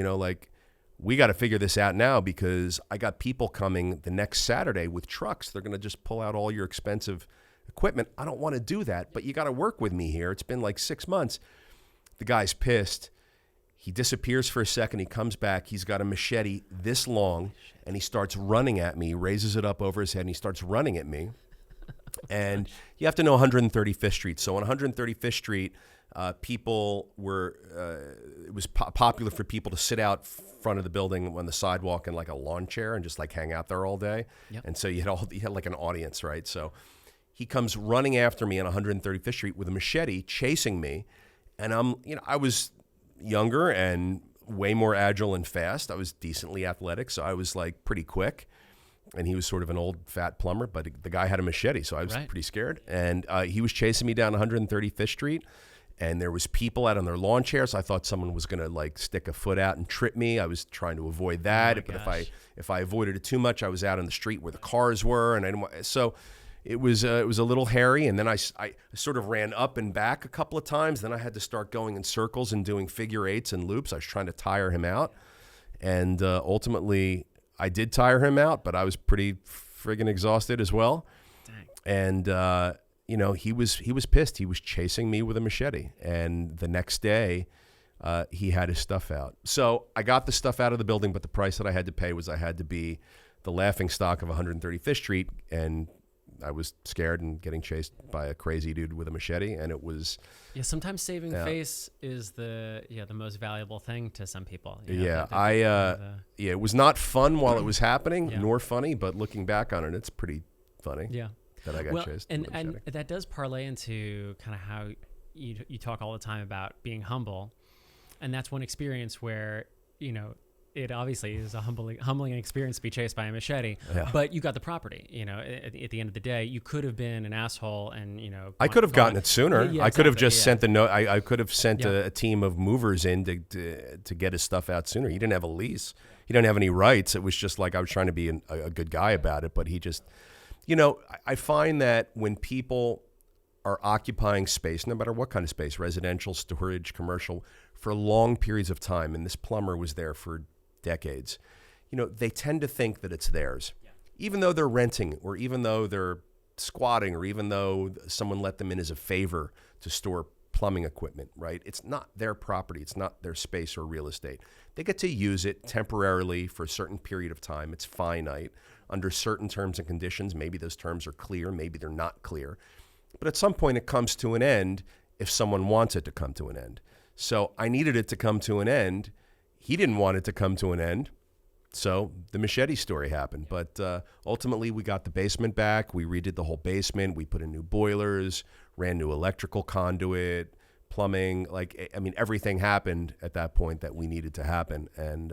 A: we got to figure this out now, because I got people coming the next Saturday with trucks. They're going to just pull out all your expensive equipment. I don't want to do that, but you got to work with me here. It's been like 6 months. The guy's pissed. He disappears for a second. He comes back. He's got a machete this long, and he starts running at me. He raises it up over his head, and he starts running at me. And you have to know 135th Street. So on 135th Street, people were, it was popular for people to sit out front of the building on the sidewalk in like a lawn chair and just like hang out there all day. Yep. And so you had like an audience, right? So he comes running after me on 135th Street with a machete, chasing me. And I was younger and way more agile and fast. I was decently athletic, so I was like pretty quick. And he was sort of an old fat plumber, but the guy had a machete, so I was pretty scared. And he was chasing me down 135th Street, and there was people out on their lawn chairs. I thought someone was going to like stick a foot out and trip me. I was trying to avoid that, but if I avoided it too much, I was out on the street where the cars were, and so it was a little hairy. And then I sort of ran up and back a couple of times. Then I had to start going in circles and doing figure eights and loops. I was trying to tire him out, and ultimately I did tire him out, but I was pretty friggin' exhausted as well. Dang. And he was pissed. He was chasing me with a machete. And the next day, he had his stuff out. So I got the stuff out of the building, but the price that I had to pay was I had to be the laughing stock of 135th Street, and I was scared and getting chased by a crazy dude with a machete, and it was...
F: Yeah, sometimes saving face is the most valuable thing to some people. You know,
A: it was not fun while it was happening, nor funny, but looking back on it, it's pretty funny.
F: Yeah.
A: That I got chased.
F: And that does parlay into kind of how you talk all the time about being humble, and that's one experience where, you know, it obviously is a humbling experience to be chased by a machete, but you got the property. You know, at the end of the day, you could have been an asshole, and you know,
A: I could have gotten it sooner.
F: Yeah,
A: I could have just
F: exactly,
A: sent the note. I could have sent a team of movers in to get his stuff out sooner. He didn't have a lease. He didn't have any rights. It was just like I was trying to be a good guy about it, but he just, you know, I find that when people are occupying space, no matter what kind of space, residential, storage, commercial, for long periods of time, and this plumber was there for decades, you know, they tend to think that it's theirs, even though they're renting, or even though they're squatting, or even though someone let them in as a favor to store plumbing equipment, right? It's not their property. It's not their space or real estate. They get to use it temporarily for a certain period of time. It's finite under certain terms and conditions. Maybe those terms are clear, maybe they're not clear. But at some point it comes to an end if someone wants it to come to an end. So I needed it to come to an end. He didn't want it to come to an end, so the machete story happened. But ultimately, we got the basement back. We redid the whole basement. We put in new boilers, ran new electrical conduit, plumbing. Like, I mean, everything happened at that point that we needed to happen, and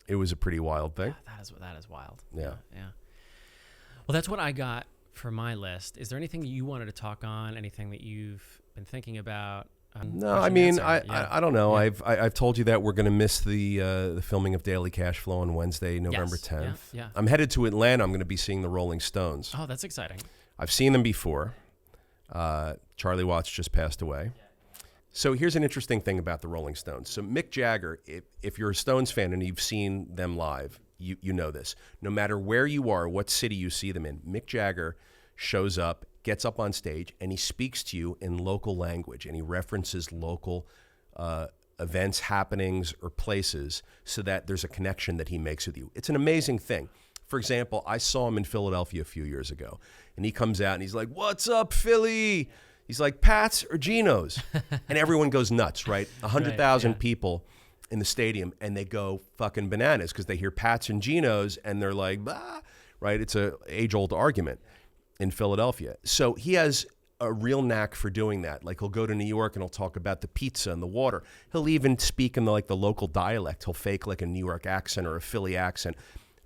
A: it was a pretty wild thing.
F: Yeah, that is wild.
A: Yeah.
F: Well, that's what I got for my list. Is there anything that you wanted to talk on? Anything that you've been thinking about?
A: No, I mean, I don't know. Yeah. I've told you that we're going to miss the filming of Daily Cash Flow on Wednesday, November 10th.
F: Yeah.
A: I'm headed to Atlanta. I'm going to be seeing the Rolling Stones.
F: Oh, that's exciting.
A: I've seen them before. Charlie Watts just passed away. So here's an interesting thing about the Rolling Stones. So Mick Jagger, if you're a Stones fan and you've seen them live, you know this. No matter where you are, what city you see them in, Mick Jagger shows up, gets up on stage, and he speaks to you in local language, and he references local events, happenings, or places so that there's a connection that he makes with you. It's an amazing thing. For example, I saw him in Philadelphia a few years ago, and he comes out and he's like, "What's up, Philly?" He's like, "Pat's or Geno's?" And everyone goes nuts, right? 100,000 people in the stadium, and they go fucking bananas because they hear Pat's and Geno's, and they're like, bah, right? It's a age-old argument in Philadelphia. So he has a real knack for doing that. Like, he'll go to New York and he'll talk about the pizza and the water. He'll even speak in the local dialect. He'll fake like a New York accent or a Philly accent.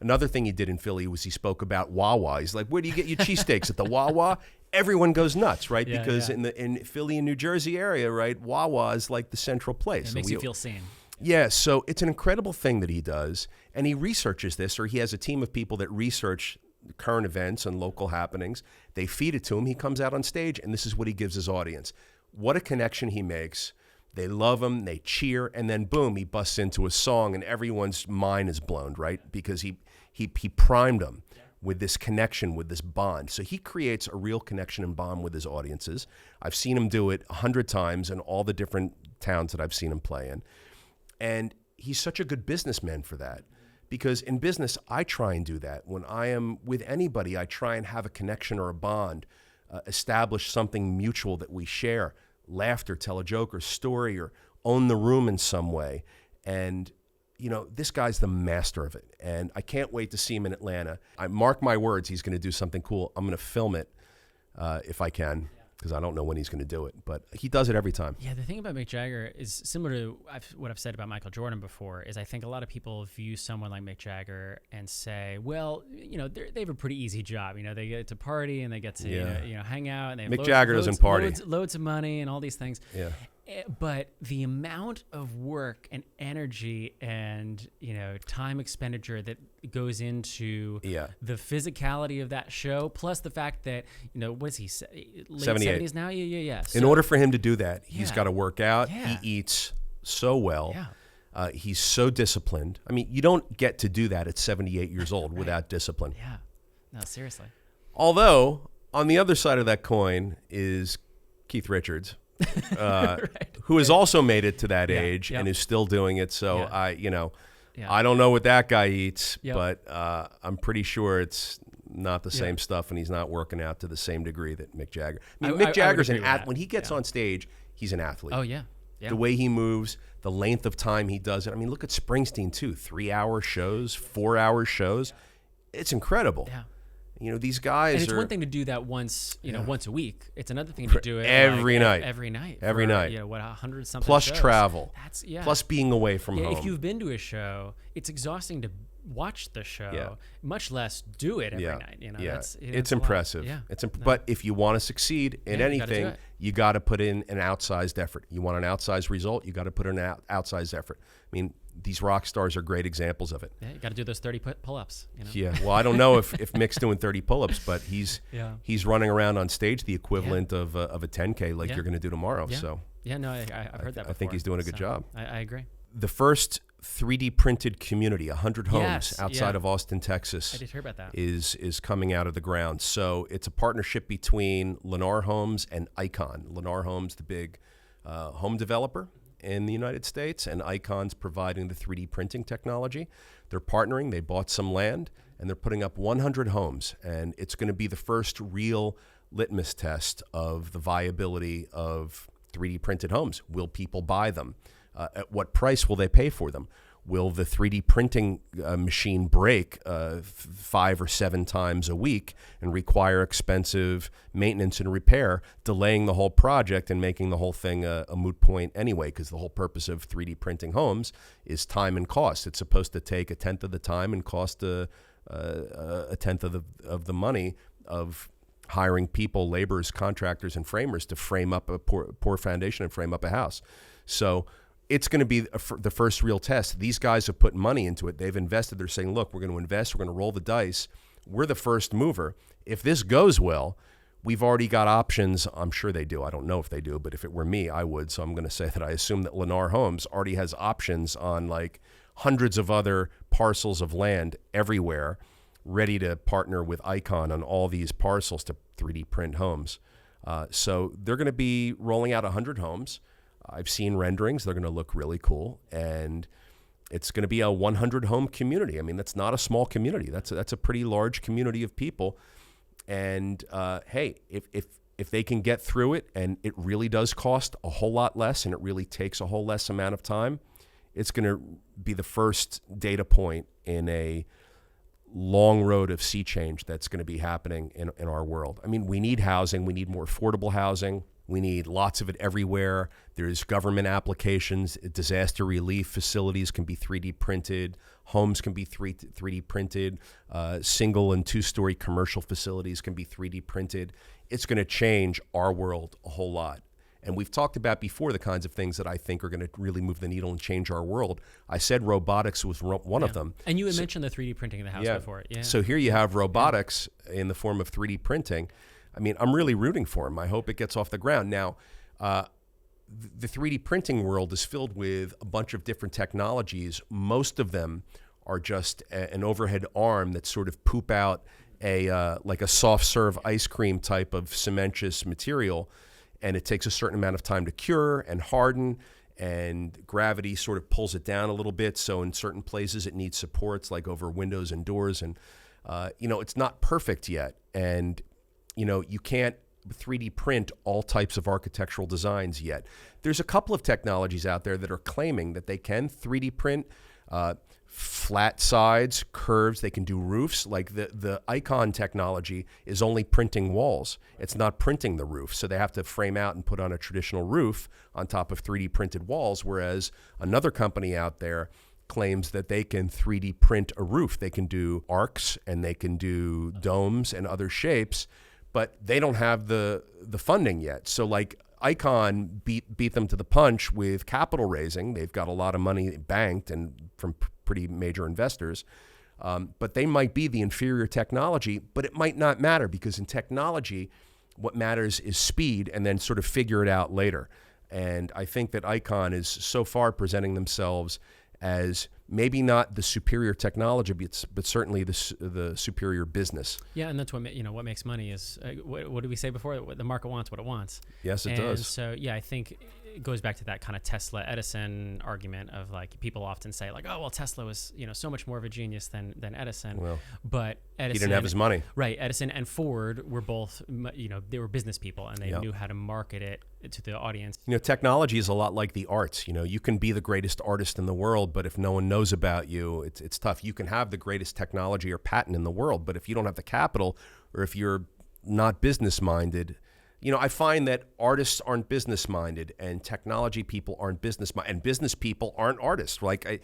A: Another thing he did in Philly was he spoke about Wawa. He's like, "Where do you get your cheesesteaks? At the Wawa?" Everyone goes nuts, right? Because in Philly and New Jersey area, right, Wawa is like the central place.
F: It makes you feel seen.
A: Yeah, so it's an incredible thing that he does, and he researches this, or he has a team of people that research current events and local happenings. They feed it to him. He comes out on stage, and this is what he gives his audience. What a connection he makes. They love him, they cheer, and then boom, he busts into a song, and everyone's mind is blown, right? Because he primed them with this connection, with this bond. So he creates a real connection and bond with his audiences. I've seen him do it 100 times in all the different towns that I've seen him play in. And he's such a good businessman for that. Because in business, I try and do that. When I am with anybody, I try and have a connection or a bond, establish something mutual that we share, laughter, tell a joke or story, or own the room in some way. And, you know, this guy's the master of it. And I can't wait to see him in Atlanta. I mark my words, he's going to do something cool. I'm going to film it if I can, because I don't know when he's going to do it. But he does it every time.
F: Yeah, the thing about Mick Jagger is similar to what I've said about Michael Jordan before, is I think a lot of people view someone like Mick Jagger and say, well, you know, they have a pretty easy job. You know, they get to party and they get to you know hang out. And they have
A: Mick Jagger doesn't party.
F: Loads of money and all these things.
A: Yeah.
F: But the amount of work and energy and, you know, time expenditure that goes into the physicality of that show, plus the fact that, you know, what is he, late
A: 78.
F: 70s now? Yeah. So,
A: in order for him to do that, he's got to work out.
F: Yeah.
A: He eats so well.
F: Yeah.
A: He's so disciplined. I mean, you don't get to do that at 78 years old without discipline.
F: Yeah. No, seriously.
A: Although, on the other side of that coin is Keith Richards, who has also made it to that
F: Yeah,
A: age
F: yep.
A: and is still doing it. So
F: Yeah.
A: I don't know what that guy eats,
F: Yep.
A: but I'm pretty sure it's not the same stuff, and he's not working out to the same degree that Mick Jagger. I mean,
F: I
A: Mick Jagger's
F: would
A: an
F: agree with that.
A: when he gets on stage, he's an athlete.
F: Oh yeah. Yeah.
A: The way he moves, the length of time he does it. I mean, look at Springsteen too. 3-hour shows, 4-hour shows. It's incredible.
F: Yeah.
A: These guys
F: And it's
A: are
F: one thing to do that once, once a week. It's another thing to do it
A: every night.
F: Every night.
A: Every
F: for,
A: night.
F: 100 something
A: plus
F: shows.
A: travel.
F: That's
A: Plus being away from home.
F: If you've been to a show, it's exhausting to watch the show,
A: Yeah.
F: much less do it every
A: yeah.
F: night.
A: Yeah.
F: That's,
A: It's
F: a lot.
A: I-impressive.
F: Yeah.
A: But if you want to succeed in
F: Yeah, you gotta do
A: anything,
F: it.
A: you got to put in an outsized effort. You want an outsized result, you got to put in an outsized effort. I mean, these rock stars are great examples of it.
F: Yeah, you got to do those 30 pull-ups.
A: Yeah. Well, I don't know if Mick's doing 30 pull-ups, but he's running around on stage the equivalent of a 10K like
F: Yeah.
A: you're going to do tomorrow.
F: Yeah.
A: So
F: Yeah, no, I've heard that before.
A: I think he's doing a good job.
F: I agree.
A: The first 3D printed community, 100 homes
F: Yes,
A: outside
F: yeah.
A: of Austin, Texas,
F: I did hear about that.
A: is coming out of the ground. So it's a partnership between Lennar Homes and Icon. Lennar Homes, the big home developer in the United States, and Icon's providing the 3D printing technology. They're partnering. They bought some land, and they're putting up 100 homes. And it's going to be the first real litmus test of the viability of 3D printed homes. Will people buy them? At what price will they pay for them? Will the 3D printing machine break 5 or 7 times a week and require expensive maintenance and repair, delaying the whole project and making the whole thing a moot point anyway? Because the whole purpose of 3D printing homes is time and cost. It's supposed to take 1/10 of the time and cost a 1/10 of the money of hiring people, laborers, contractors, and framers to frame up a poor foundation and frame up a house. So it's going to be the first real test. These guys have put money into it. They've invested. They're saying, look, we're going to invest. We're going to roll the dice. We're the first mover. If this goes well, we've already got options. I'm sure they do. I don't know if they do, but if it were me, I would. So I'm going to say that I assume that Lennar Homes already has options on like hundreds of other parcels of land everywhere, ready to partner with Icon on all these parcels to 3D print homes. So they're going to be rolling out 100 homes. I've seen renderings. They're going to look really cool. And it's going to be a 100 home community. I mean, that's not a small community. That's a pretty large community of people. And hey, if they can get through it, and it really does cost a whole lot less, and it really takes a whole less amount of time, it's going to be the first data point in a long road of sea change that's going to be happening in our world. I mean, we need housing. We need more affordable housing. We need lots of it everywhere. There's government applications. Disaster relief facilities can be 3D printed. Homes can be 3D printed. Single and 2-story commercial facilities can be 3D printed. It's going to change our world a whole lot. And we've talked about before the kinds of things that I think are going to really move the needle and change our world. I said robotics was one of them.
F: And you had mentioned the 3D printing in the house before. Yeah.
A: So here you have robotics in the form of 3D printing. I mean, I'm really rooting for them. I hope it gets off the ground. Now, the 3D printing world is filled with a bunch of different technologies. Most of them are just an overhead arm that sort of poop out like a soft serve ice cream type of cementitious material, and it takes a certain amount of time to cure and harden, and gravity sort of pulls it down a little bit. So in certain places it needs supports, like over windows and doors, and it's not perfect yet. And you can't 3D print all types of architectural designs yet. There's a couple of technologies out there that are claiming that they can 3D print flat sides, curves. They can do roofs. Like the Icon technology is only printing walls. It's not printing the roof. So they have to frame out and put on a traditional roof on top of 3D printed walls, whereas another company out there claims that they can 3D print a roof. They can do arcs and they can do domes and other shapes, but they don't have the funding yet. So like Icon beat them to the punch with capital raising. They've got a lot of money banked and from pretty major investors, but they might be the inferior technology, but it might not matter, because in technology, what matters is speed, and then sort of figure it out later. And I think that Icon is so far presenting themselves as maybe not the superior technology, but certainly the superior business.
F: Yeah, and that's what what makes money is what did we say before? The market wants what it wants.
A: Yes, it does.
F: So yeah, I think it goes back to that kind of Tesla Edison argument of like people often say like, oh well, Tesla was so much more of a genius than Edison.
A: Well,
F: but Edison,
A: he didn't have his money.
F: Right. Edison and Ford were both they were business people and they knew how to market it to the audience.
A: Technology is a lot like the arts. You can be the greatest artist in the world, but if no one knows about you, it's tough. You can have the greatest technology or patent in the world, but if you don't have the capital or if you're not business minded, I find that artists aren't business minded and technology people aren't business minded and business people aren't artists. Like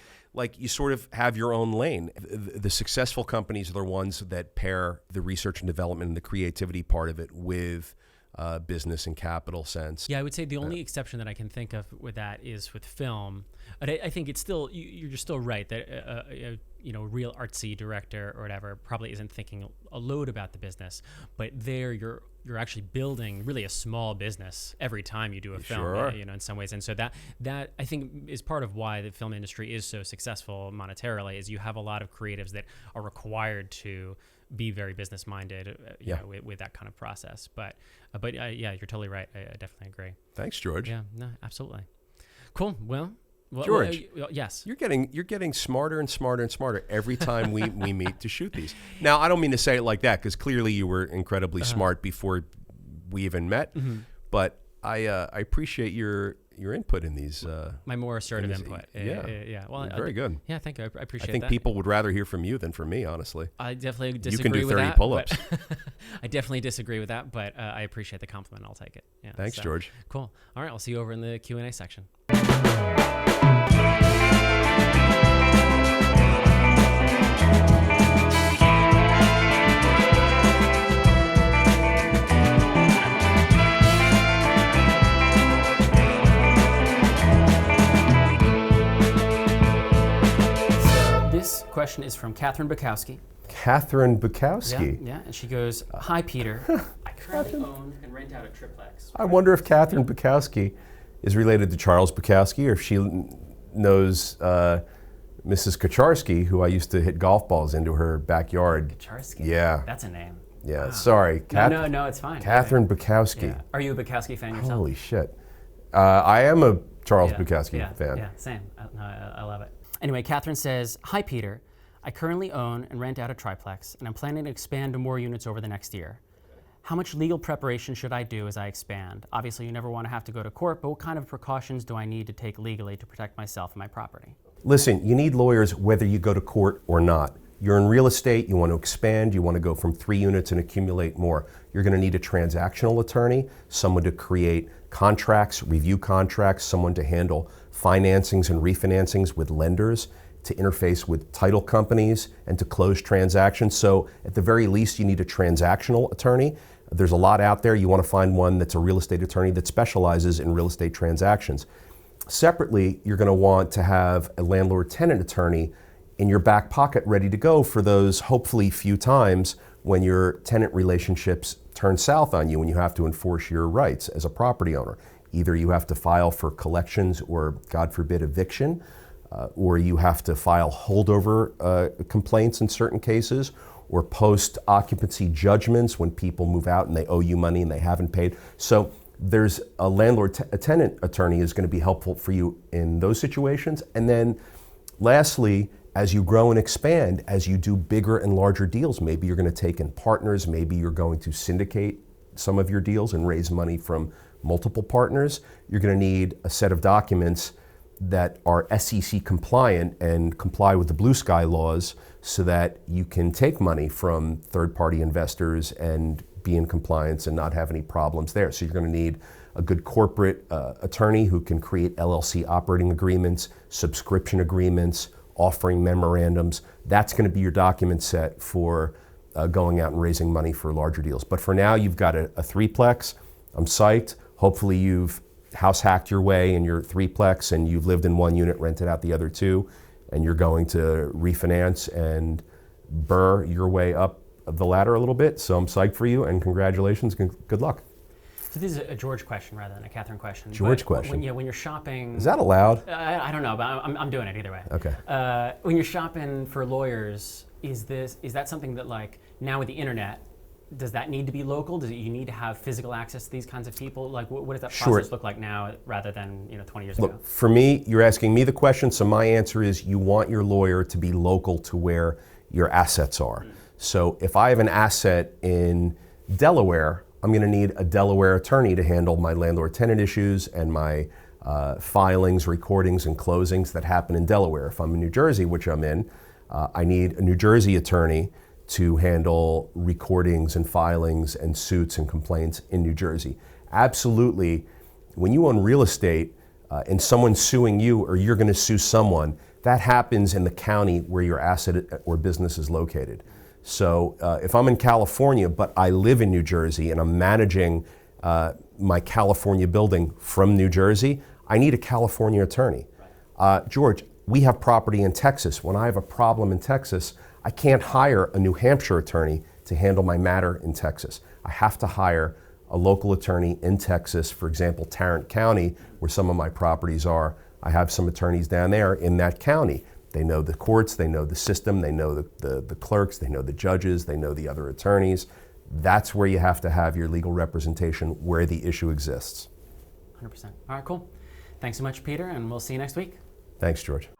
A: you sort of have your own lane. The successful companies are the ones that pair the research and development and the creativity part of it with business and capital sense.
F: Yeah, I would say the only exception that I can think of with that is with film. But I think it's still you're still right that a real artsy director or whatever probably isn't thinking a load about the business. But there you're actually building really a small business every time you do a film.
A: Sure.
F: In some ways, and so that I think is part of why the film industry is so successful monetarily. Is you have a lot of creatives that are required to be very business minded, with that kind of process. But yeah, you're totally right. I definitely agree.
A: Thanks, George.
F: Yeah, no, absolutely. Cool. Well,
A: George,
F: yes,
A: you're getting smarter and smarter and smarter every time we meet to shoot these. Now, I don't mean to say it like that because clearly you were incredibly smart before we even met. Mm-hmm. But I appreciate your input in these.
F: My more assertive input.
A: Yeah.
F: Well,
A: very good.
F: Yeah, thank you. I appreciate that.
A: I think people would rather hear from you than from me, honestly.
F: I definitely disagree
A: you can do 30
F: with that.
A: pull-ups.
F: I definitely disagree with that, but I appreciate the compliment. I'll take it. Yeah.
A: Thanks, George.
F: Cool. All right, I'll see you over in the Q&A section. This question is from Catherine Bukowski.
A: Catherine Bukowski?
F: Yeah, and she goes, hi, Peter. I currently own and rent out a triplex.
A: I wonder if Catherine Bukowski is related to Charles Bukowski or if she knows Mrs. Kacharsky, who I used to hit golf balls into her backyard.
B: Kacharsky?
A: Yeah.
B: That's a name.
A: Yeah,
B: Wow.
A: sorry.
B: No, it's fine.
A: Catherine Bukowski.
B: Yeah. Are you a Bukowski fan yourself?
A: Holy shit. I am a Charles Bukowski fan.
B: Yeah, same. I love it. Anyway, Catherine says, hi, Peter. I currently own and rent out a triplex, and I'm planning to expand to more units over the next year. How much legal preparation should I do as I expand? Obviously, you never want to have to go to court, but what kind of precautions do I need to take legally to protect myself and my property?
A: Listen, you need lawyers whether you go to court or not. You're in real estate, you want to expand, you want to go from 3 units and accumulate more. You're going to need a transactional attorney, someone to create contracts, review contracts, someone to handle financings and refinancings with lenders, to interface with title companies, and to close transactions. So at the very least, you need a transactional attorney. There's a lot out there. You want to find one that's a real estate attorney that specializes in real estate transactions. Separately, you're going to want to have a landlord-tenant attorney in your back pocket ready to go for those hopefully few times when your tenant relationships turn south on you and you have to enforce your rights as a property owner. Either you have to file for collections or, God forbid, eviction, or you have to file holdover complaints in certain cases, or post-occupancy judgments when people move out and they owe you money and they haven't paid. So there's a landlord-tenant attorney is going to be helpful for you in those situations. And then lastly, as you grow and expand, as you do bigger and larger deals, maybe you're going to take in partners, maybe you're going to syndicate some of your deals and raise money from multiple partners, you're going to need a set of documents that are SEC compliant and comply with the blue sky laws so that you can take money from third-party investors and be in compliance and not have any problems there. So you're going to need a good corporate attorney who can create LLC operating agreements, subscription agreements, offering memorandums. That's going to be your document set for going out and raising money for larger deals. But for now, you've got a threeplex. I'm psyched. Hopefully you've house hacked your way in your threeplex and you've lived in one unit, rented out the other 2, and you're going to refinance and burr your way up the ladder a little bit. So I'm psyched for you and congratulations. Good luck.
B: So this is a George question rather than a Catherine question.
A: George question.
B: When you're shopping,
A: Is that allowed?
B: I don't know, but I'm doing it either way.
A: Okay.
B: When you're shopping for lawyers, is that something that, like, now with the internet, does that need to be local? Does you need to have physical access to these kinds of people? Like, what does that process look like now rather than 20 years ago?
A: Look, for me, you're asking me the question, so my answer is you want your lawyer to be local to where your assets are. So if I have an asset in Delaware, I'm going to need a Delaware attorney to handle my landlord-tenant issues and my filings, recordings, and closings that happen in Delaware. If I'm in New Jersey, which I'm in, I need a New Jersey attorney to handle recordings and filings and suits and complaints in New Jersey. Absolutely, when you own real estate and someone's suing you or you're going to sue someone, that happens in the county where your asset or business is located. So if I'm in California, but I live in New Jersey and I'm managing my California building from New Jersey, I need a California attorney. George, we have property in Texas. When I have a problem in Texas, I can't hire a New Hampshire attorney to handle my matter in Texas. I have to hire a local attorney in Texas, for example, Tarrant County, where some of my properties are. I have some attorneys down there in that county. They know the courts, they know the system, they know the clerks, they know the judges, they know the other attorneys. That's where you have to have your legal representation where the issue exists.
B: 100%. All right, cool. Thanks so much, Peter, and we'll see you next week.
A: Thanks, George.